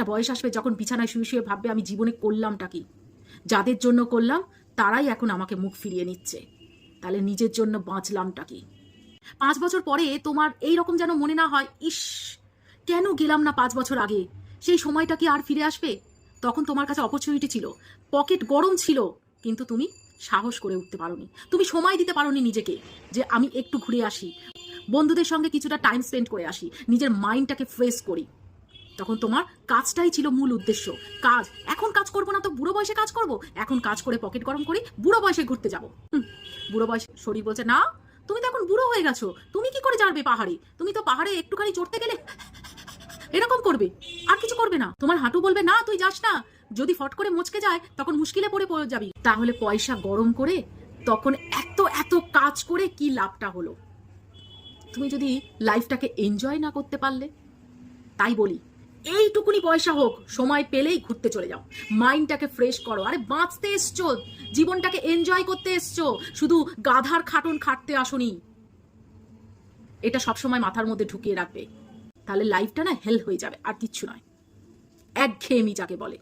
একটা বয়স আসবে যখন বিছানায় শুয়ে শুয়ে ভাববে আমি জীবনে করলামটা কি, যাদের জন্য করলাম তারাই এখন আমাকে মুখ ফিরিয়ে নিচ্ছে, তাহলে নিজের জন্য বাঁচলামটা কি? 5 বছর পরে তোমার এইরকম যেন মনে না হয়, ইস কেন গেলাম না 5 বছর আগে, সেই সময়টা কি আর ফিরে আসবে? তখন তোমার কাছে অপরচুনিটি ছিল, পকেট গরম ছিল, কিন্তু তুমি সাহস করে উঠতে পারোনি, তুমি সময় দিতে পারোনি নিজেকে যে আমি একটু ঘুরে আসি, বন্ধুদের সঙ্গে কিছুটা টাইম স্পেন্ড করে আসি, নিজের মাইন্ডটাকে ফ্রেশ করি। তখন তোমার কাজটাই ছিল মূল উদ্দেশ্য, কাজ। এখন কাজ করবো না তো বুড়ো বয়সে কাজ করব? এখন কাজ করে পকেট গরম করি, বুড়ো বয়সে ঘুরতে যাবো। বুড়ো বয়সে শরীর বলছে না, তুমি তো এখন বুড়ো হয়ে গেছো, তুমি কি করে যাবে পাহাড়ে? তুমি তো পাহাড়ে একটুখানি চড়তে গেলে এরকম করবে, আর কিছু করবে না। তোমার হাঁটু বলবে না তুই যাস না, যদি ফট করে মুচকে যায় তখন মুশকিলে পড়ে যাবি। তাহলে পয়সা গরম করে তখন এত এত কাজ করে কি লাভটা হলো? তুমি যদি লাইফটাকে এনজয় না করতে পারলে? তাই বলি, এইটুকুনি পয়সা হোক, সময় পেলেই ঘুরতে চলে যাও, মাইন্ডটাকে ফ্রেশ করো। আরে বাঁচতে এসছো, জীবনটাকে এনজয় করতে এসছো, শুধু গাধার খাটুন খাটতে আসনি। এটা সবসময় মাথার মধ্যে ঢুকিয়ে রাখবে, তাহলে লাইফটা না হেল হয়ে যাবে, আর কিচ্ছু নয়। একঘেয়েমি যাকে বলে।